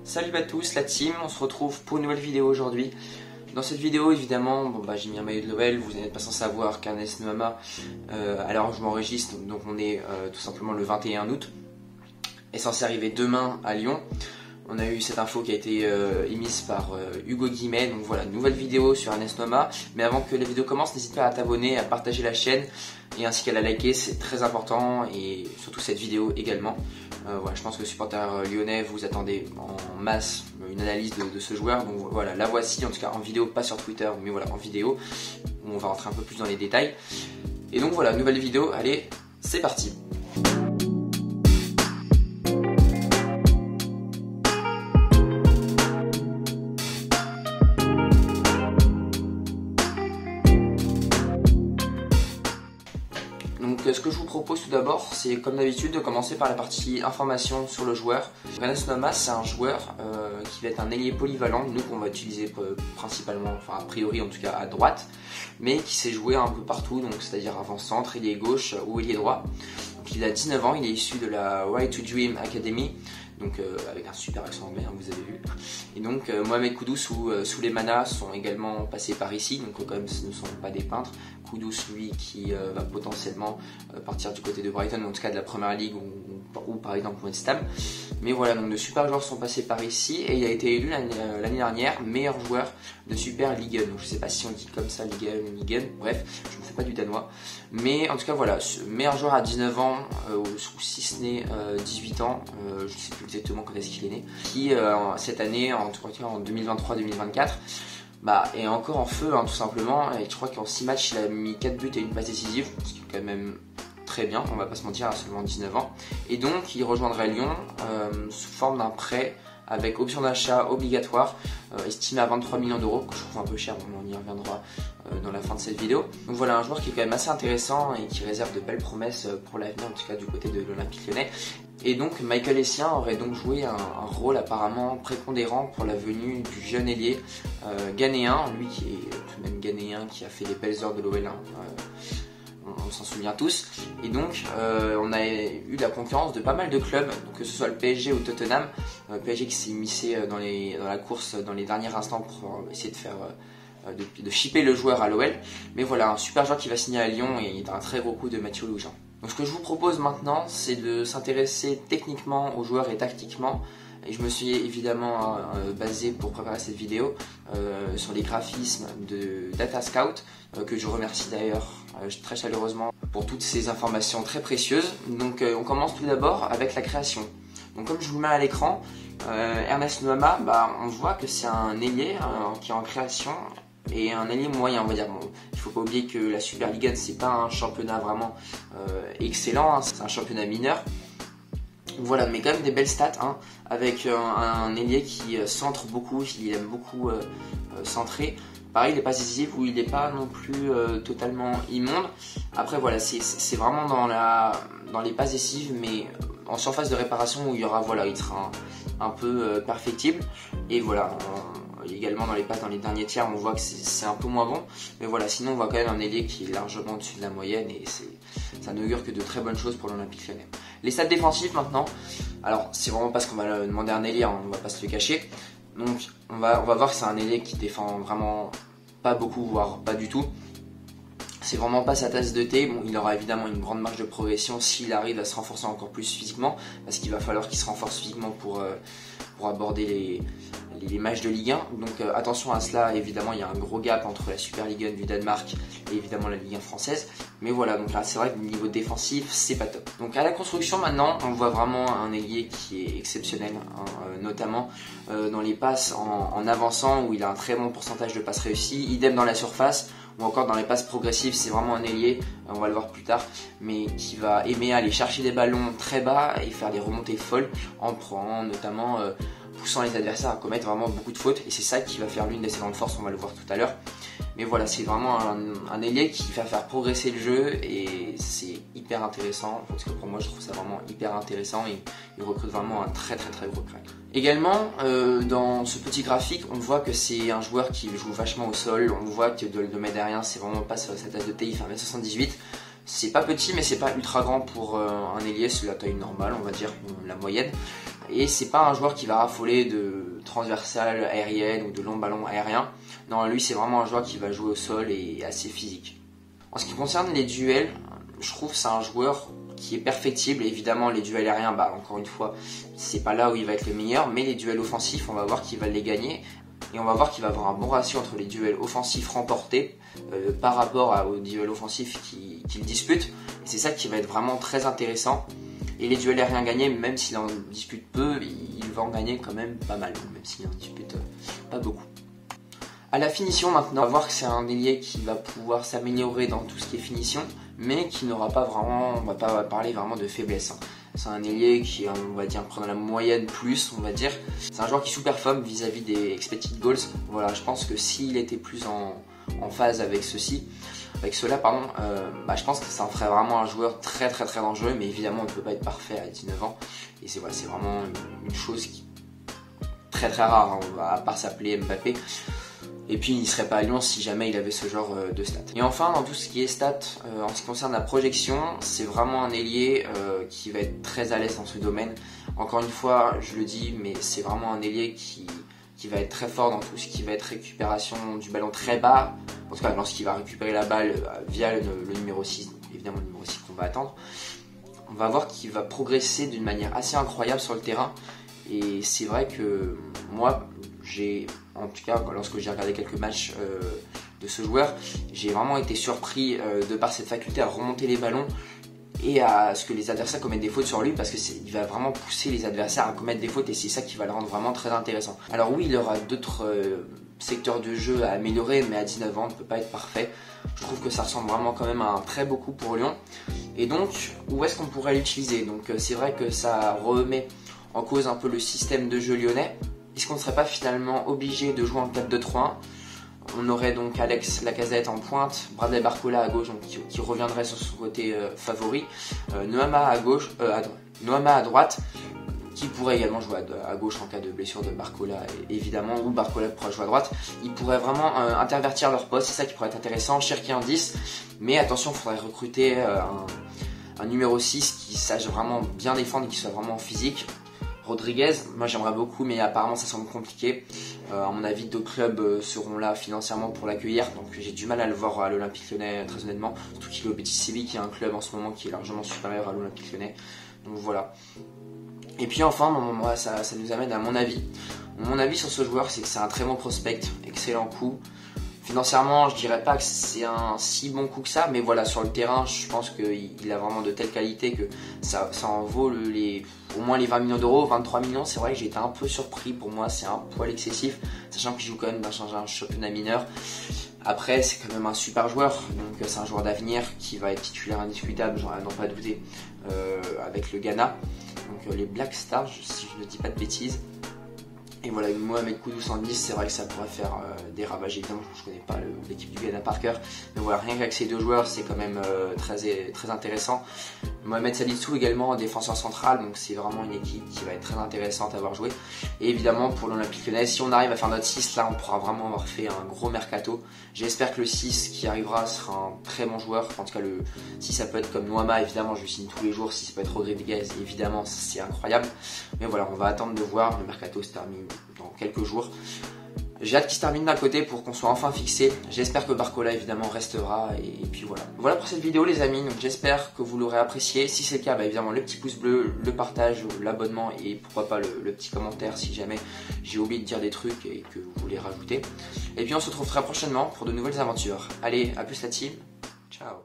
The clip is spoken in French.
Salut à tous la team, on se retrouve pour une nouvelle vidéo aujourd'hui. Dans cette vidéo évidemment, j'ai mis un maillot de Noël, vous n'êtes pas sans savoir qu'Ernest Nuama, alors je m'enregistre, donc on est tout simplement le 21 août, est censé arriver demain à Lyon. On a eu cette info qui a été émise par Hugo Guimet, donc voilà, nouvelle vidéo sur Ernest Nuama. Mais avant que la vidéo commence, n'hésite pas à t'abonner, à partager la chaîne et ainsi qu'à la liker, c'est très important, et surtout cette vidéo également. Voilà, je pense que les supporters lyonnais, vous attendez en masse une analyse de ce joueur, donc voilà, la voici, en tout cas en vidéo, pas sur Twitter, mais voilà, en vidéo, où on va rentrer un peu plus dans les détails. Et donc voilà, nouvelle vidéo, allez, c'est parti. Donc ce que je vous propose tout d'abord, c'est comme d'habitude de commencer par la partie information sur le joueur. Ernest Nuama, c'est un joueur qui va être un ailier polyvalent, nous qu'on va utiliser principalement, enfin a priori en tout cas à droite, mais qui sait jouer un peu partout, donc c'est-à-dire avant-centre, ailier gauche ou ailier droit. Donc il a 19 ans, il est issu de la Right to Dream Academy, donc avec un super accent anglais, hein, vous avez vu. Et donc Mohamed Kudus ou Souleymana sont également passés par ici, donc quand même ce ne sont pas des peintres. Kudus, lui, qui va potentiellement partir du côté de Brighton, en tout cas de la première ligue, ou par exemple West Ham. Mais voilà, donc de super joueurs sont passés par ici, et il a été élu l'année dernière meilleur joueur de Super Ligue 1. Donc je sais pas si on dit comme ça, Ligue 1 ou Ligue 1, bref, je ne fais pas du danois. Mais en tout cas voilà, meilleur joueur à 19 ans, ou si ce n'est 18 ans, je ne sais plus exactement quand est-ce qu'il est né, qui cette année, en tout cas en 2023-2024, est encore en feu, hein, tout simplement. Et je crois qu'en 6 matchs il a mis 4 buts et une passe décisive, ce qui est quand même très bien, on va pas se mentir, à seulement 19 ans. Et donc il rejoindrait Lyon sous forme d'un prêt avec option d'achat obligatoire, estimé à 23 millions d'euros, que je trouve un peu cher, on y reviendra dans la fin de cette vidéo. Donc voilà, un joueur qui est quand même assez intéressant et qui réserve de belles promesses pour l'avenir, en tout cas du côté de l'Olympique Lyonnais. Et donc Michael Essien aurait donc joué un rôle apparemment prépondérant pour la venue du jeune ailier ghanéen, lui qui est tout de même ghanéen, qui a fait les belles heures de l'OL, on s'en souvient tous. Et donc on a eu la concurrence de pas mal de clubs, donc que ce soit le PSG ou Tottenham. PSG qui s'est immiscé dans la course dans les derniers instants pour essayer de faire de shipper le joueur à l'OL. Mais voilà, un super joueur qui va signer à Lyon, et il a un très gros coup de Mathieu Loujain. Donc ce que je vous propose maintenant, c'est de s'intéresser techniquement aux joueurs et tactiquement. Et je me suis évidemment basé pour préparer cette vidéo sur les graphismes de Data Scout, que je remercie d'ailleurs très chaleureusement pour toutes ces informations très précieuses. Donc on commence tout d'abord avec la création. Donc comme je vous le mets à l'écran, Ernest Nuama, on voit que c'est un ailier qui est en création, et un ailier moyen, on va dire. Bon, il faut pas oublier que la Super Ligue 1, c'est pas un championnat vraiment excellent, hein, c'est un championnat mineur. Voilà, mais quand même des belles stats, hein, avec un ailier qui centre beaucoup, il aime beaucoup centrer. Pareil, il est pas décisif, où il n'est pas non plus totalement immonde. Après voilà, c'est vraiment dans les passes décisives, mais en surface de réparation, où il y aura, voilà, il sera un peu perfectible. Et voilà, également dans les passes dans les derniers tiers, on voit que c'est un peu moins bon. Mais voilà, sinon on voit quand même un ailier qui est largement au-dessus de la moyenne, et ça n'augure que de très bonnes choses pour l'Olympique Lyonnais. Les stats défensifs maintenant, alors c'est vraiment pas ce qu'on va demander à un ailier, on va pas se le cacher. Donc on va voir que c'est un ailier qui défend vraiment pas beaucoup, voire pas du tout. C'est vraiment pas sa tasse de thé. Bon, il aura évidemment une grande marge de progression s'il arrive à se renforcer encore plus physiquement, parce qu'il va falloir qu'il se renforce physiquement pour aborder les matchs de Ligue 1. Donc attention à cela, évidemment il y a un gros gap entre la Super Ligue 1 du Danemark et évidemment la Ligue 1 française. Mais voilà, donc là c'est vrai que le niveau défensif c'est pas top. Donc à la construction maintenant, on voit vraiment un ailier qui est exceptionnel, hein, notamment dans les passes en avançant, où il a un très bon pourcentage de passes réussies, idem dans la surface, ou encore dans les passes progressives. C'est vraiment un ailier, on va le voir plus tard, mais qui va aimer aller chercher des ballons très bas et faire des remontées folles, en prenant notamment poussant les adversaires à commettre vraiment beaucoup de fautes, et c'est ça qui va faire l'une de ses grandes forces, on va le voir tout à l'heure. Mais voilà, c'est vraiment un ailier qui va faire progresser le jeu, et c'est hyper intéressant, parce que pour moi je trouve ça vraiment hyper intéressant, et il recrute vraiment un très gros crack. Également, dans ce petit graphique, on voit que c'est un joueur qui joue vachement au sol. On voit que de le mettre derrière, c'est vraiment pas sa tasse de thé, il fait 1m78. C'est pas petit, mais c'est pas ultra grand pour un ailier, c'est la taille normale, on va dire, la moyenne. Et c'est pas un joueur qui va raffoler de transversales aériennes ou de longs ballons aériens. Non, lui c'est vraiment un joueur qui va jouer au sol et assez physique. En ce qui concerne les duels, je trouve que c'est un joueur qui est perfectible. Et évidemment les duels aériens, encore une fois, c'est pas là où il va être le meilleur, mais les duels offensifs, on va voir qu'il va les gagner. Et on va voir qu'il va avoir un bon ratio entre les duels offensifs remportés par rapport aux duels offensifs qu'il dispute. Et c'est ça qui va être vraiment très intéressant. Et les duels aériens gagnés, même s'il en dispute peu, il va en gagner quand même pas mal, même s'il en dispute pas beaucoup. À la finition maintenant, on va voir que c'est un ailier qui va pouvoir s'améliorer dans tout ce qui est finition, mais qui n'aura pas vraiment, on va pas parler vraiment de faiblesse. C'est un ailier qui, on va dire, prend la moyenne plus, on va dire. C'est un joueur qui sous-performe vis-à-vis des expected goals. Voilà, je pense que s'il était plus en phase avec cela, je pense que ça en ferait vraiment un joueur très dangereux, mais évidemment on ne peut pas être parfait à 19 ans. Et c'est vraiment une chose très rare, hein, à part s'appeler Mbappé. Et puis il ne serait pas à Lyon si jamais il avait ce genre de stats. Et enfin, dans tout ce qui est stats, en ce qui concerne la projection, c'est vraiment un ailier qui va être très à l'aise dans ce domaine. Encore une fois, je le dis, mais c'est vraiment un ailier qui va être très fort dans tout ce qui va être récupération du ballon très bas. En tout cas, lorsqu'il va récupérer la balle via le numéro 6, donc évidemment le numéro 6 qu'on va attendre. On va voir qu'il va progresser d'une manière assez incroyable sur le terrain. Et c'est vrai que moi, en tout cas, lorsque j'ai regardé quelques matchs de ce joueur, j'ai vraiment été surpris de par cette faculté à remonter les ballons et à ce que les adversaires commettent des fautes sur lui, parce qu'il va vraiment pousser les adversaires à commettre des fautes et c'est ça qui va le rendre vraiment très intéressant. Alors oui, il aura d'autres secteurs de jeu à améliorer, mais à 19 ans, on ne peut pas être parfait. Je trouve que ça ressemble vraiment quand même à un très beau coup pour Lyon. Et donc, où est-ce qu'on pourrait l'utiliser? Donc c'est vrai que ça remet en cause un peu le système de jeu lyonnais. Est-ce qu'on ne serait pas finalement obligé de jouer en 4-2-3-1? On aurait donc Alex Lacazette en pointe, Bradley Barcola à gauche, donc qui reviendrait sur son côté favori, Noama à droite, qui pourrait également jouer à gauche en cas de blessure de Barcola, évidemment, ou Barcola pourrait jouer à droite. Ils pourraient vraiment intervertir leur poste, c'est ça qui pourrait être intéressant. Cherki en 10, mais attention, il faudrait recruter un numéro 6 qui sache vraiment bien défendre et qui soit vraiment physique. Rodriguez, moi j'aimerais beaucoup, mais apparemment ça semble compliqué. À mon avis, d'autres clubs seront là financièrement pour l'accueillir, donc j'ai du mal à le voir à l'Olympique Lyonnais, très honnêtement. Surtout qu'il est au Betis Séville, qui est un club en ce moment qui est largement supérieur à l'Olympique Lyonnais. Donc voilà. Et puis enfin, moi, ça nous amène à mon avis. Mon avis sur ce joueur, c'est que c'est un très bon prospect, excellent coup. Financièrement, je dirais pas que c'est un si bon coup que ça, mais voilà, sur le terrain, je pense qu'il a vraiment de telles qualités que ça en vaut au moins les 20 millions d'euros, 23 millions. C'est vrai que j'ai été un peu surpris, pour moi c'est un poil excessif, sachant qu'il joue quand même dans un championnat mineur. Après, c'est quand même un super joueur, donc c'est un joueur d'avenir qui va être titulaire indiscutable, j'en ai non pas douté, avec le Ghana, donc les Black Stars, si je ne dis pas de bêtises. Et voilà, Mohamed Kudus 110, c'est vrai que ça pourrait faire des ravages. Évidemment, je ne connais pas l'équipe du Ghana par cœur, mais voilà, rien qu'avec ces deux joueurs, c'est quand même très intéressant. Mohamed Salissou également, défenseur central, donc c'est vraiment une équipe qui va être très intéressante à avoir joué. Et évidemment, pour l'Olympique Lyonnais, si on arrive à faire notre 6, là, on pourra vraiment avoir fait un gros mercato. J'espère que le 6 qui arrivera sera un très bon joueur. En tout cas, si ça peut être comme Noama, évidemment, je le signe tous les jours. Si ça peut être Rodriguez, évidemment, c'est incroyable. Mais voilà, on va attendre de voir. Le mercato se termine dans quelques jours. J'ai hâte qu'il se termine d'un côté pour qu'on soit enfin fixé. J'espère que Barcola évidemment restera et puis voilà. Voilà pour cette vidéo les amis, donc j'espère que vous l'aurez apprécié. Si c'est le cas, évidemment le petit pouce bleu, le partage, l'abonnement et pourquoi pas le petit commentaire si jamais j'ai oublié de dire des trucs et que vous voulez rajouter. Et puis on se retrouve très prochainement pour de nouvelles aventures. Allez, à plus la team, ciao.